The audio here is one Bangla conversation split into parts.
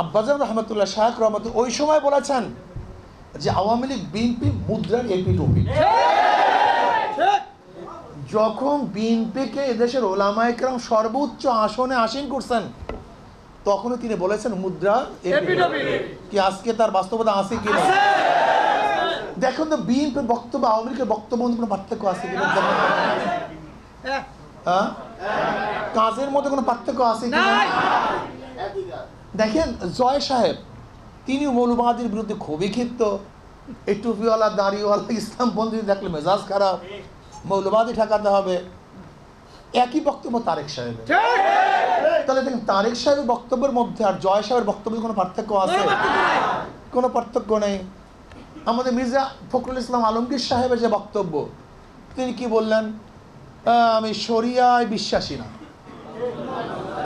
আব্বাজান রহমতুল্লাহ শাহ রহমতুল ওই সময় বলেছেন যে আওয়ামী লীগ বিএনপি মুদ্রার এপিটপি। যখন বিএনপিকে এদেশের ওলামায়ে কেরাম সর্বোচ্চ আসনে আসীন করছেন তখনও তিনি বলেছেন মুদ্রা এপিটপি। কি আজকে তার বাস্তবতা আছে কিনা দেখুন তো, বিএনপির বক্তব্য আওয়ামী লীগের বক্তব্য কোনো পার্থক্য আছে কিনা, কাজের মধ্যে কোনো পার্থক্য আছে কিনা। দেখেন জয় সাহেব তিনি মৌলবাদীর বিরুদ্ধে খুবই ক্ষিপ্ত, এই টুপিওয়ালা দাড়িওয়ালা ইসলামপন্থী দেখলে মেজাজ খারাপ, মৌলবাদী ঠেকাতে হবে। একই বক্তব্য তারেক সাহেবের। তাহলে দেখেন তারেক সাহেবের বক্তব্যের মধ্যে আর জয় সাহেবের বক্তব্যের কোনো পার্থক্য আছে? কোনো পার্থক্য নেই। আমাদের মির্জা ফখরুল ইসলাম আলমগীর সাহেবের যে বক্তব্য, তিনি কি বললেন, আমি শরিয়ায় বিশ্বাসী না।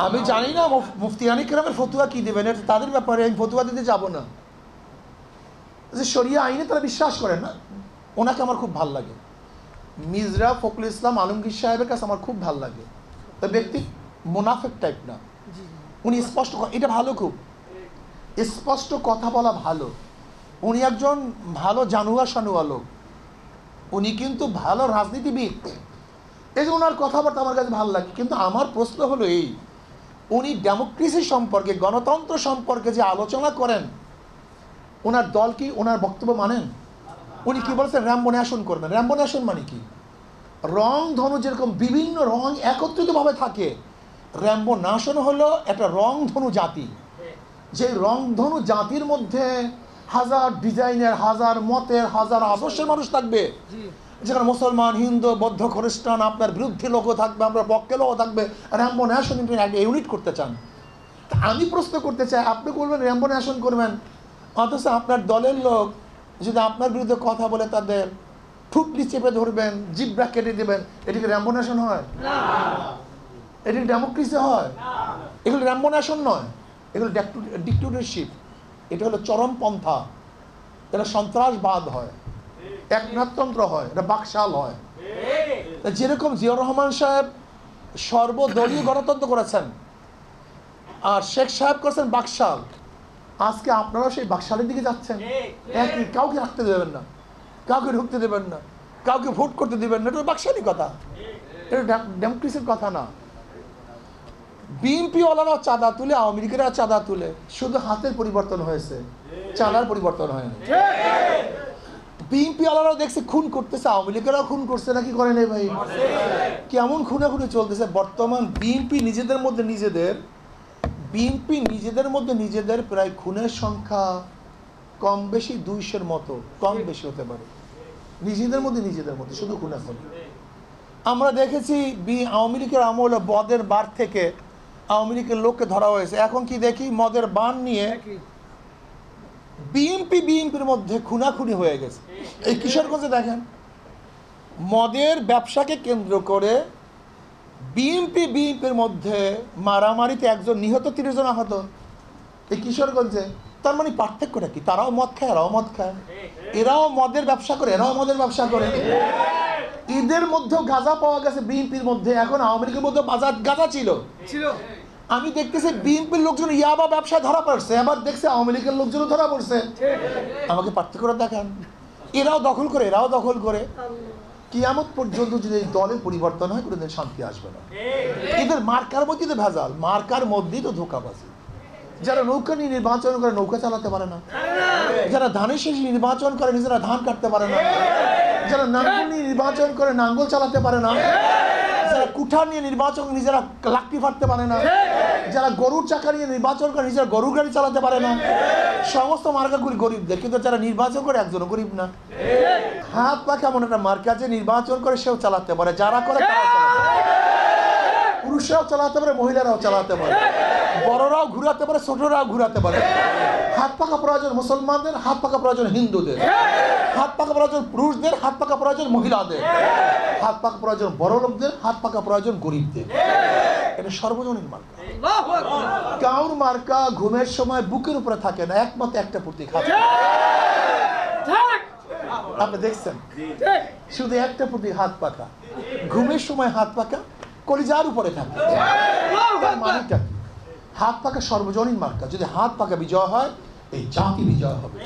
আমি জানি না মুফতিয়ানি কেরামের ফতুয়া কি দেবেন, এটা তাদের ব্যাপারে, আমি ফতুয়া দিতে যাব না। যে শরিয়া আইনে তারা বিশ্বাস করেন না, ওনাকে আমার খুব ভাল লাগে। মির্জা ফখরুল ইসলাম আলমগীর সাহেবের কাছে আমার খুব ভাল লাগে। ওই ব্যক্তি মুনাফিক টাইপ না, উনি স্পষ্ট, এটা ভালো, খুব স্পষ্ট কথা বলা ভালো। উনি একজন ভালো জানুয়া সানুয়া লোক, উনি কিন্তু ভালো রাজনীতিবিদ, এই যে ওনার কথাবার্তা আমার কাছে ভালো লাগে। কিন্তু আমার প্রশ্ন হলো এই, উনি ডেমোক্রেসি সম্পর্কে, গণতন্ত্র সম্পর্কে যে আলোচনা করেন, ওনার দল কি ওনার বক্তব্য মানেন? উনি কি বলছেন, র্যাম্বো ন্যাশন করবেন। র্যাম্বো ন্যাশন মানে কি? রং ধনু যেরকম বিভিন্ন রং একত্রিতভাবে থাকে, র্যাম্বো ন্যাশন হলো একটা রং ধনু জাতি। যে রং ধনু জাতির মধ্যে হাজার ডিজাইনের, হাজার মতের, হাজার আদর্শের মানুষ থাকবে, যেখানে মুসলমান, হিন্দু, বৌদ্ধ, খ্রিস্টান, আপনার বিরুদ্ধে লোকও থাকবে, আপনার পক্ষে লোকও থাকবে। র্যাম্বো ন্যাশন একটা ইউনিট করতে চান। আমি প্রশ্ন করতে চাই, আপনি বলবেন র্যাম্বো ন্যাশন করবেন, অথচ আপনার দলের লোক যদি আপনার বিরুদ্ধে কথা বলে তাদের ঠুটলি চেপে ধরবেন, জিব্রা কেটে দেবেন, এটা কি র্যাম্বো ন্যাশন হয়? এটা কি ডেমোক্রেসি হয়? এগুলো র্যাম্বো ন্যাশন নয়, এগুলো ডিক্টেটরশিপ। এটা হলো চরমপন্থা, এটা সন্ত্রাসবাদ হয়, একনাথতন্ত্র হয়, এটা বাকশাল হয়। যেরকম জিয়াউর রহমান সাহেব সর্বদলীয় গণতন্ত্র করেছেন আর শেখ সাহেব করেছেন বাকশাল, আজকে আপনারা সেই বাকশালের দিকে যাচ্ছেন। একই, কাউকে রাখতে দেবেন না, কাউকে ঢুকতে দেবেন না, কাউকে ভোট করতে দেবেন না, এটা বাকশালি কথা, এটা ডেমোক্রেসির কথা না। বিএনপি ওয়ালারাও চাঁদা তুলে, আওয়ামী লীগেরা চাঁদা তুলে, শুধু হাতের পরিবর্তন হয়েছে, চাঁদার পরিবর্তন হয়নি। বিএনপি ওয়ালারাও দেখছে খুন করতেছে, আওয়ামী লীগেরাও খুন করছে, নাকি করে নেই ভাই? কেমন খুনাখুনি চলতেছে বর্তমান। বিএনপি নিজেদের মধ্যে নিজেদের প্রায় খুনের সংখ্যা কম বেশি 200-র মতো, কম বেশি হতে পারে। নিজেদের মধ্যে শুধু খুনাখুনি। আমরা দেখেছি আওয়ামী লীগের আমলে মদের বার থেকে আওয়ামী লীগের লোককে ধরা হয়েছে। এখন কি দেখি, মদের বান নিয়ে বিএনপির মধ্যে খুনাখুনি হয়ে গেছে। এই কিশোরগঞ্জে দেখেন, মদের ব্যবসাকে কেন্দ্র করে বিএনপির মধ্যে মারামারিতে একজন নিহত, 30 জন আহত, এই কিশোরগঞ্জে। তার মানে পার্থক্যটা কি? তারাও মদ খায়, এরাও মদ খায়, এরাও মদের ব্যবসা করে, এরাও মদের ব্যবসা করে। ঈদের মধ্যেও গাঁজা পাওয়া গেছে বিএনপির মধ্যে, এখন আওয়ামী লীগের মধ্যে বাজার গাঁজা ছিল। আমি দেখতেছি বিএনপির লোকজন ইয়াবা ব্যবসায় ধরা পড়ছে, আবার দেখছে আওয়ামী লীগের লোকজনও ধরা পড়ছে। আমাকে পার্থক্যটা দেখান। এরাও দখল করে, এরাও দখল করে। কিয়ামত পর্যন্ত যদি এই দলের পরিবর্তন হয়, কোনোদিন শান্তি আসবে না। এদের মার্কার মধ্যেই তো ভেজাল, মার্কার মধ্যেই তো ধোঁকাবাজি। যারা নৌকা নিয়ে নির্বাচন করে নৌকা চালাতে পারে না, যারা ধানের শেষ নির্বাচন করে নিজেরা ধান কাটতে পারে না, যারা নাঙ্গল নিয়ে নির্বাচন করে নাঙ্গল চালাতে পারে না, যারা কুঠার নিয়ে নির্বাচন নিজেরা লাকড়ি ফাটতে পারে না, যারা গরুর চাকা নিয়ে নির্বাচন করে নিজেরা গরুর গাড়ি চালাতে পারে না, সমস্ত মার্কাগুলি গরিবদের। কিন্তু যারা নির্বাচন করে একজনও গরিব না। হাত পা কেমন একটা মার্কা, যে নির্বাচন করে সেও চালাতে পারে, যারা করে তারাও চালাতে পারে, পুরুষরাও চালাতে পারে, মহিলারাও চালাতে পারে, বড়রাও ঘুরাতে পারে, ছোটরাও ঘুরাতে পারে। হাত পাকা প্রয়োজন মুসলমানদের, হাত পাকা প্রয়োজন হিন্দুদের, হাত পাকা প্রয়োজন পুরুষদের, হাত পাকা প্রয়োজন মহিলাদের, হাত পাকা প্রয়োজন বড় লোকদের, হাত পাকা প্রয়োজন গরিবদের। এটা সর্বজনীন মার্কা। কাউর মার্কা ঘুমের সময় বুকের উপরে থাকে না, একমাত্র একটা প্রতীক হাত। আপনি দেখছেন, শুধু একটা প্রতীক হাত পাকা। ঘুমের সময় হাত পাকা, কলিজার উপরে থাকে। মানিকটা কি? হাত পাকা সর্বজনীন মার্কা, যদি হাত পাকা বিজয় হয় এই জাতি বিজয় হবে।